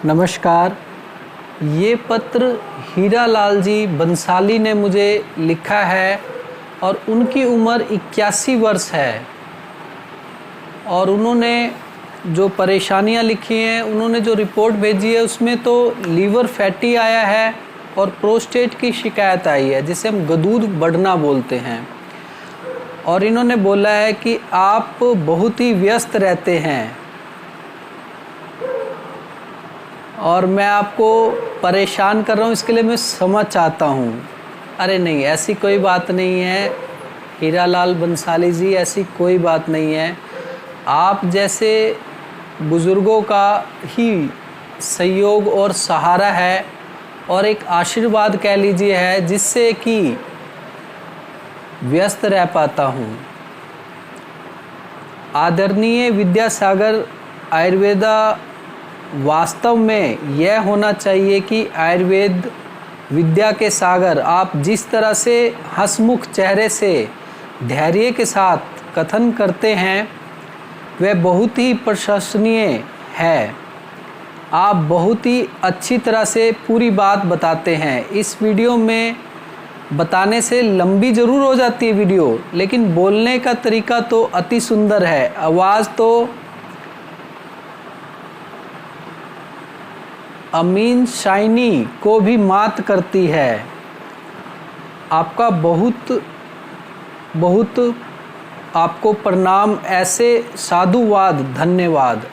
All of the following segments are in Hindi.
नमस्कार। ये पत्र हीरा लाल जी बंसाली ने मुझे लिखा है और उनकी उम्र 81 वर्ष है और उन्होंने जो परेशानियां लिखी हैं, उन्होंने जो रिपोर्ट भेजी है उसमें तो लीवर फैटी आया है और प्रोस्टेट की शिकायत आई है जिसे हम गदूद बढ़ना बोलते हैं। और इन्होंने बोला है कि आप बहुत ही व्यस्त रहते हैं और मैं आपको परेशान कर रहा हूँ, इसके लिए मैं क्षमा चाहता हूँ। अरे नहीं, ऐसी कोई बात नहीं है हीरा लाल बंसाली जी, ऐसी कोई बात नहीं है। आप जैसे बुज़ुर्गों का ही सहयोग और सहारा है और एक आशीर्वाद कह लीजिए है जिससे कि व्यस्त रह पाता हूँ। आदरणीय विद्यासागर आयुर्वेदा, वास्तव में यह होना चाहिए कि आयुर्वेद विद्या के सागर, आप जिस तरह से हंसमुख चेहरे से धैर्य के साथ कथन करते हैं वह बहुत ही प्रशंसनीय है। आप बहुत ही अच्छी तरह से पूरी बात बताते हैं। इस वीडियो में बताने से लंबी ज़रूर हो जाती है वीडियो, लेकिन बोलने का तरीका तो अति सुंदर है। आवाज़ तो अमीन शाइनी को भी मात करती है। आपका बहुत बहुत आपको प्रणाम, ऐसे साधुवाद, धन्यवाद।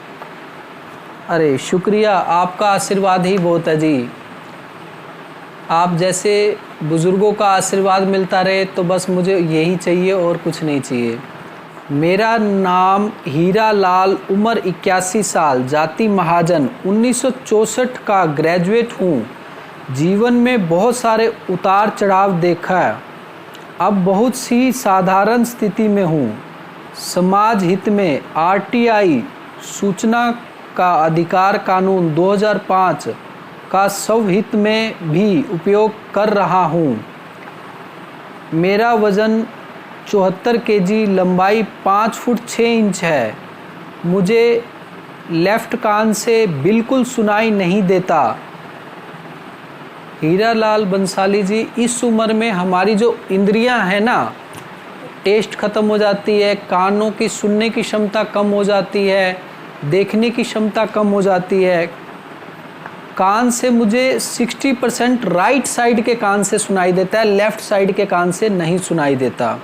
अरे शुक्रिया, आपका आशीर्वाद ही बहुत है जी। आप जैसे बुज़ुर्गों का आशीर्वाद मिलता रहे तो बस मुझे यही चाहिए और कुछ नहीं चाहिए। मेरा नाम हीरा लाल, उम्र 81 साल, जाति महाजन, 1964 का ग्रेजुएट हूँ। जीवन में बहुत सारे उतार चढ़ाव देखा है, अब बहुत सी साधारण स्थिति में हूँ। समाज हित में आरटीआई सूचना का अधिकार कानून 2005 का स्वहित में भी उपयोग कर रहा हूँ। मेरा वज़न 74 केजी, लंबाई 5 फुट 6 इंच है। मुझे लेफ्ट कान से बिल्कुल सुनाई नहीं देता। हीरा लाल बंसाली जी, इस उम्र में हमारी जो इंद्रियां हैं ना, टेस्ट ख़त्म हो जाती है, कानों की सुनने की क्षमता कम हो जाती है, देखने की क्षमता कम हो जाती है। कान से मुझे 60% राइट साइड के कान से सुनाई देता है, लेफ़्ट साइड के कान से नहीं सुनाई देता।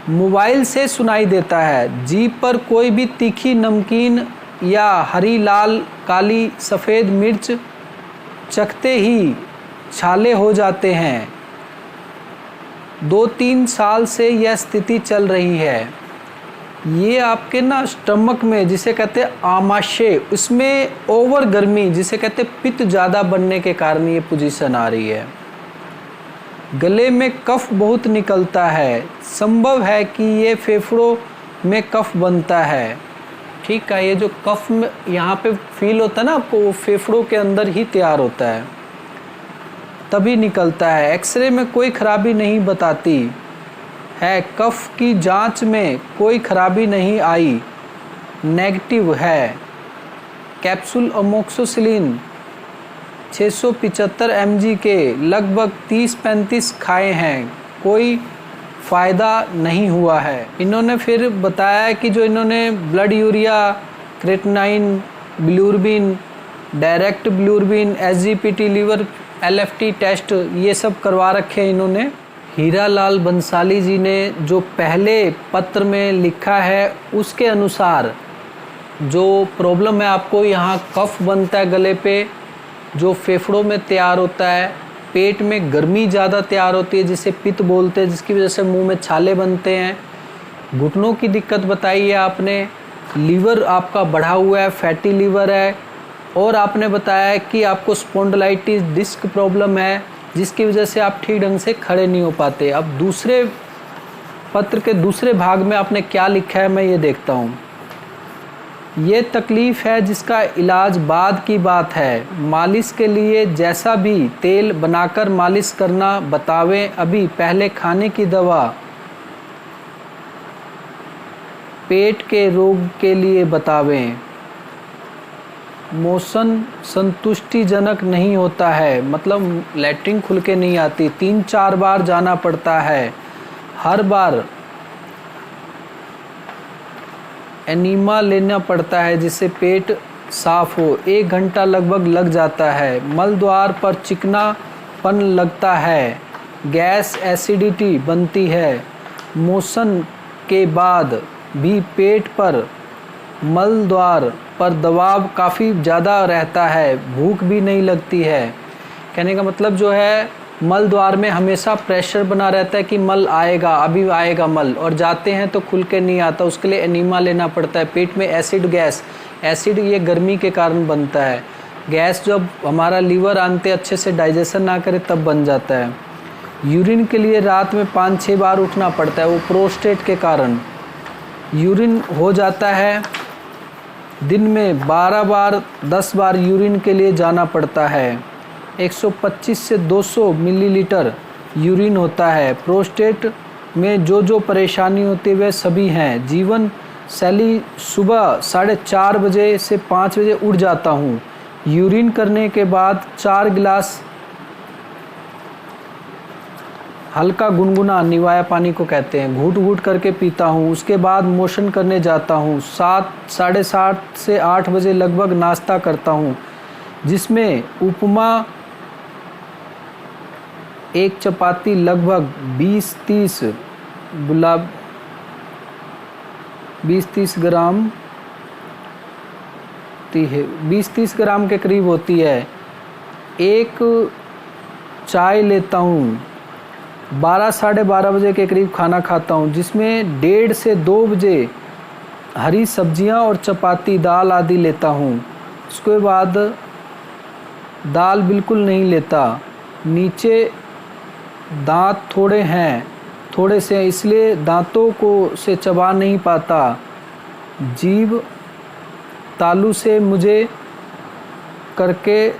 मोबाइल से सुनाई देता है। जीभ पर कोई भी तीखी नमकीन या हरी, लाल, काली, सफ़ेद मिर्च चखते ही छाले हो जाते हैं। 2-3 साल से यह स्थिति चल रही है। ये आपके ना स्टमक में, जिसे कहते हैं आमाशय, उसमें ओवर गर्मी, जिसे कहते हैं पित्त ज़्यादा बनने के कारण ये पोजीशन आ रही है। गले में कफ बहुत निकलता है। संभव है कि ये फेफड़ों में कफ बनता है। ठीक है, ये जो कफ में यहाँ पे फील होता है ना आपको, वो फेफड़ों के अंदर ही तैयार होता है, तभी निकलता है। एक्सरे में कोई खराबी नहीं बताती है। कफ की जांच में कोई खराबी नहीं आई, नेगेटिव है। कैप्सूल अमोक्सिसिलिन 675 mg के लगभग 30-35 खाए हैं, कोई फ़ायदा नहीं हुआ है। इन्होंने फिर बताया कि जो इन्होंने blood urea, creatinine, bilirubin, direct bilirubin, SGPT, liver LFT test, ये सब करवा रखे हैं इन्होंने। हीरा लाल बंसाली जी ने जो पहले पत्र में लिखा है उसके अनुसार जो प्रॉब्लम है आपको, यहाँ कफ बनता है गले पे, जो फेफड़ों में तैयार होता है, पेट में गर्मी ज़्यादा तैयार होती है जिसे पित्त बोलते हैं, जिसकी वजह से मुंह में छाले बनते हैं। घुटनों की दिक्कत बताई है आपने। लीवर आपका बढ़ा हुआ है, फैटी लीवर है। और आपने बताया कि आपको स्पॉन्डिलाइटिस डिस्क प्रॉब्लम है जिसकी वजह से आप ठीक ढंग से खड़े नहीं हो पाते। अब दूसरे पत्र के दूसरे भाग में आपने क्या लिखा है मैं ये देखता हूँ। ये तकलीफ़ है जिसका इलाज बाद की बात है। मालिश के लिए जैसा भी तेल बनाकर मालिश करना बतावें, अभी पहले खाने की दवा पेट के रोग के लिए बतावें। मोशन संतुष्टिजनक नहीं होता है, मतलब लैट्रिन खुल के नहीं आती, 3-4 बार जाना पड़ता है, हर बार एनीमा लेना पड़ता है जिससे पेट साफ हो, 1 घंटा लगभग लग जाता है, मल द्वार पर चिकनापन लगता है, गैस एसिडिटी बनती है, मोशन के बाद भी पेट पर मल द्वार पर दबाव काफ़ी ज़्यादा रहता है, भूख भी नहीं लगती है। कहने का मतलब जो है मल द्वार में हमेशा प्रेशर बना रहता है कि मल आएगा, अभी आएगा मल, और जाते हैं तो खुल के नहीं आता, उसके लिए एनीमा लेना पड़ता है। पेट में एसिड गैस, एसिड ये गर्मी के कारण बनता है, गैस जब हमारा लीवर आंते अच्छे से डाइजेशन ना करे तब बन जाता है। यूरिन के लिए रात में 5-6 बार उठना पड़ता है, वो प्रोस्टेट के कारण यूरिन हो जाता है। दिन में 12 बार 10 बार यूरिन के लिए जाना पड़ता है, 125 से 200 मिलीलीटर यूरिन होता है। प्रोस्टेट में जो परेशानी होती है वे सभी हैं। जीवन शैली सुबह 4:30 बजे से 5 बजे उठ जाता हूँ, यूरिन करने के बाद 4 गिलास हल्का गुनगुना निवाया पानी को कहते हैं, घूट घूट करके पीता हूँ। उसके बाद मोशन करने जाता हूँ। 7:30 से 8 बजे लगभग नाश्ता करता हूँ, जिसमें उपमा, 1 चपाती, लगभग 20-30 ग्राम 20-30 ग्राम के करीब होती है। 1 चाय लेता हूँ। 12-12:30 बजे के करीब खाना खाता हूँ, जिसमें 1:30 से 2 बजे हरी सब्जियाँ और चपाती, दाल आदि लेता हूँ। उसके बाद दाल बिल्कुल नहीं लेता। नीचे दांत थोड़े से, इसलिए दांतों को से चबा नहीं पाता। जीभ तालू से मुझे करके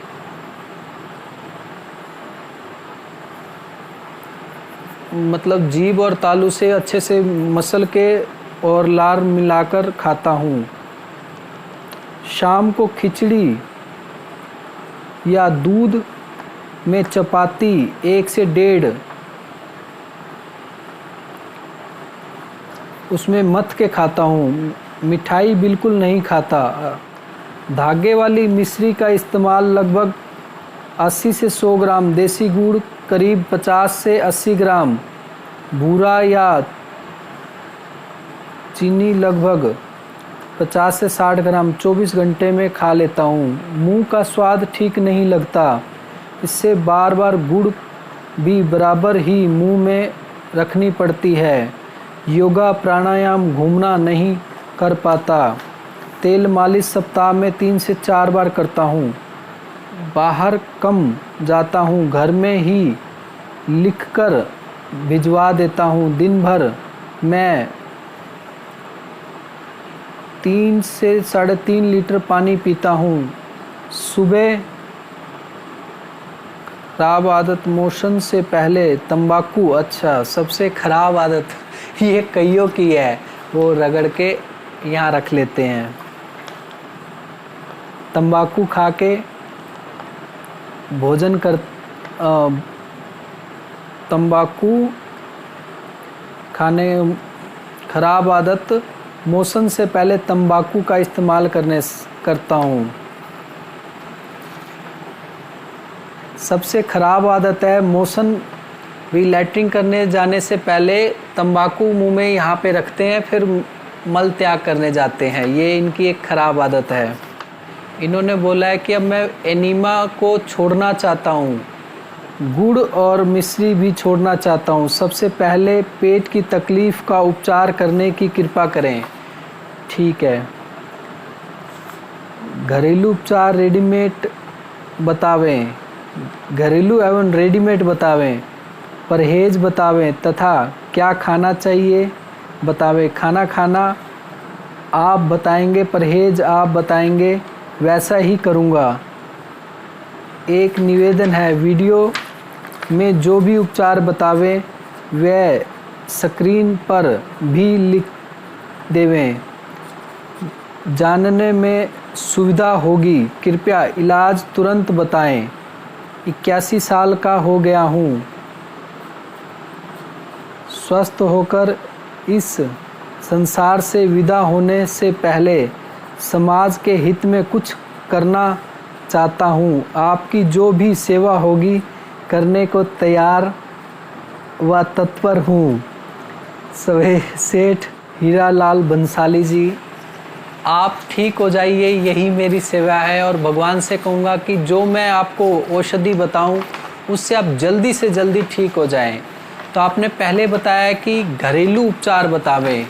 मतलब जीभ और तालू से अच्छे से मसल के और लार मिलाकर खाता हूँ। शाम को खिचड़ी या दूध में चपाती 1 से 1.5 उसमें मथ के खाता हूँ। मिठाई बिल्कुल नहीं खाता। धागे वाली मिश्री का इस्तेमाल लगभग 80 से 100 ग्राम, देसी गुड़ करीब 50 से 80 ग्राम, भूरा या चीनी लगभग 50 से 60 ग्राम 24 घंटे में खा लेता हूँ। मुंह का स्वाद ठीक नहीं लगता, इससे बार बार गुड़ भी बराबर ही मुंह में रखनी पड़ती है। योगा प्राणायाम घूमना नहीं कर पाता। तेल मालिश सप्ताह में 3 से 4 बार करता हूँ। बाहर कम जाता हूँ, घर में ही लिखकर भिजवा देता हूँ। दिन भर मैं 3 से 3.5 लीटर पानी पीता हूँ। सुबह खराब आदत, मोशन से पहले तंबाकू। अच्छा, सबसे खराब आदत ये कईयों की है, वो रगड़ के यहाँ रख लेते हैं। तंबाकू खा के भोजन कर तंबाकू खाने खराब आदत, मोशन से पहले तंबाकू का इस्तेमाल करता हूँ। सबसे खराब आदत है मोशन भी, लैट्रिन करने जाने से पहले तंबाकू मुंह में यहाँ पे रखते हैं, फिर मल त्याग करने जाते हैं। ये इनकी एक खराब आदत है। इन्होंने बोला है कि अब मैं एनीमा को छोड़ना चाहता हूँ, गुड़ और मिश्री भी छोड़ना चाहता हूँ। सबसे पहले पेट की तकलीफ़ का उपचार करने की कृपा करें। ठीक है, घरेलू उपचार रेडीमेड बतावें, घरेलू एवं रेडीमेड बतावें, परहेज बतावें तथा क्या खाना चाहिए बतावें। खाना आप बताएंगे, परहेज आप बताएंगे, वैसा ही करूँगा। एक निवेदन है, वीडियो में जो भी उपचार बतावें वह स्क्रीन पर भी लिख देवें। जानने में सुविधा होगी, कृपया इलाज तुरंत बताएं। 81 साल का हो गया हूँ, स्वस्थ होकर इस संसार से विदा होने से पहले समाज के हित में कुछ करना चाहता हूँ। आपकी जो भी सेवा होगी करने को तैयार व तत्पर हूँ। सेठ हीरालाल बंसाली जी, आप ठीक हो जाइए, यही मेरी सेवा है। और भगवान से कहूँगा कि जो मैं आपको औषधि बताऊँ उससे आप जल्दी से जल्दी ठीक हो जाएं। तो आपने पहले बताया कि घरेलू उपचार बतावें।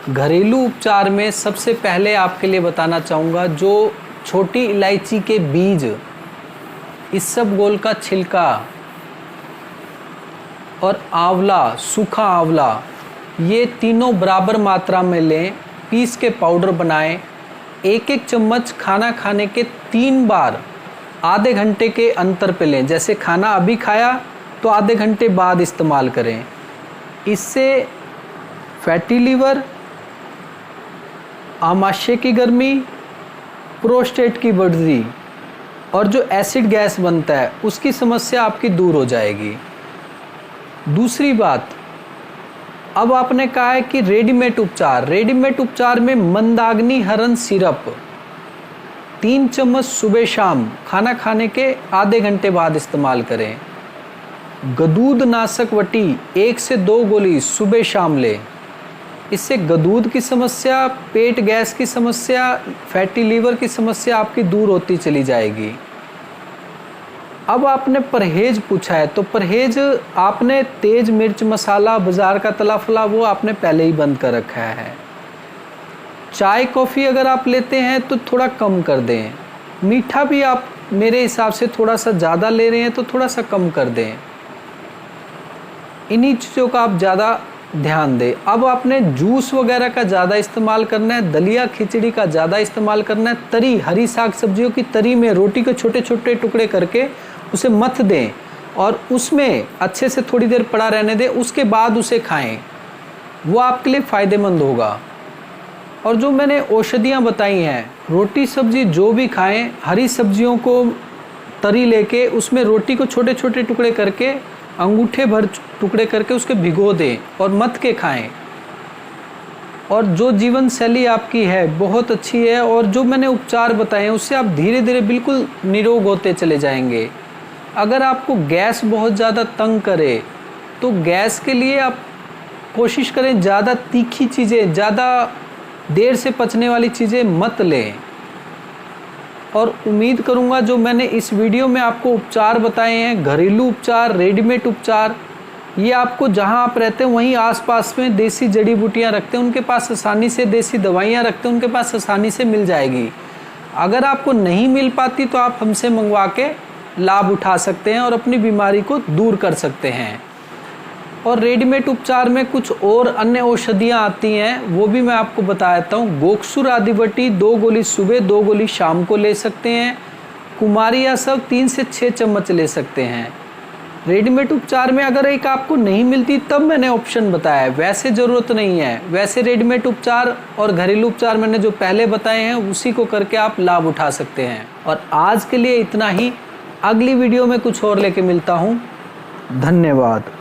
घरेलू उपचार में सबसे पहले आपके लिए बताना चाहूँगा, जो छोटी इलायची के बीज, इसबगोल का छिलका और आंवला, सूखा आंवला, ये तीनों बराबर मात्रा में लें, पीस के पाउडर बनाएं। 1-1 चम्मच खाना खाने के 3 बार आधे घंटे के अंतर पे लें। जैसे खाना अभी खाया तो आधे घंटे बाद इस्तेमाल करें। इससे फैटी लीवर, आमाशय की गर्मी, प्रोस्टेट की बढ़ी और जो एसिड गैस बनता है उसकी समस्या आपकी दूर हो जाएगी। दूसरी बात, अब आपने कहा है कि रेडीमेड उपचार में मंदाग्नि हरण सिरप 3 चम्मच सुबह शाम खाना खाने के आधे घंटे बाद इस्तेमाल करें। गदूद नाशक वटी 1 से 2 गोली सुबह शाम लें। इससे गदूद की समस्या, पेट गैस की समस्या, फैटी लीवर की समस्या आपकी दूर होती चली जाएगी। अब आपने परहेज पूछा है, तो परहेज आपने तेज मिर्च मसाला, बाज़ार का तला फला, वो आपने पहले ही बंद कर रखा है। चाय कॉफ़ी अगर आप लेते हैं तो थोड़ा कम कर दें। मीठा भी आप मेरे हिसाब से थोड़ा सा ज़्यादा ले रहे हैं तो थोड़ा सा कम कर दें। इन्हीं चीज़ों का आप ज़्यादा ध्यान दें। अब आपने जूस वगैरह का ज़्यादा इस्तेमाल करना है, दलिया खिचड़ी का ज़्यादा इस्तेमाल करना है। तरी, हरी साग सब्जियों की तरी में रोटी के छोटे छोटे टुकड़े करके उसे मथ दें और उसमें अच्छे से थोड़ी देर पड़ा रहने दें, उसके बाद उसे खाएं। वो आपके लिए फ़ायदेमंद होगा। और जो मैंने औषधियाँ बताई हैं, रोटी सब्जी जो भी खाएं, हरी सब्जियों को तरी लेके उसमें रोटी को छोटे छोटे टुकड़े करके, अंगूठे भर टुकड़े करके उसके भिगो दें और मथ के खाएं। और जो जीवन शैली आपकी है बहुत अच्छी है, और जो मैंने उपचार बताए हैं उससे आप धीरे धीरे बिल्कुल निरोग होते चले जाएंगे। अगर आपको गैस बहुत ज़्यादा तंग करे तो गैस के लिए आप कोशिश करें ज़्यादा तीखी चीज़ें, ज़्यादा देर से पचने वाली चीज़ें मत लें। और उम्मीद करूंगा जो मैंने इस वीडियो में आपको उपचार बताए हैं, घरेलू उपचार, रेडीमेड उपचार, ये आपको जहां आप रहते हैं वहीं आसपास में देसी जड़ी बूटियां रखते हैं, उनके पास आसानी से, देसी दवाइयां रखते हैं, उनके पास आसानी से मिल जाएगी। अगर आपको नहीं मिल पाती तो आप हमसे मंगवा के लाभ उठा सकते हैं और अपनी बीमारी को दूर कर सकते हैं। और रेडीमेड उपचार में कुछ और अन्य औषधियाँ आती हैं, वो भी मैं आपको बता देता हूँ। गोकसुर आदिबटी 2 गोली सुबह, 2 गोली शाम को ले सकते हैं। कुमारी या सब 3 से 6 चम्मच ले सकते हैं। रेडीमेड उपचार में अगर एक आपको नहीं मिलती तब मैंने ऑप्शन बताया है, वैसे ज़रूरत नहीं है। वैसे रेडीमेड उपचार और घरेलू उपचार मैंने जो पहले बताए हैं उसी को करके आप लाभ उठा सकते हैं। और आज के लिए इतना ही। अगली वीडियो में कुछ और लेके मिलता हूँ। धन्यवाद।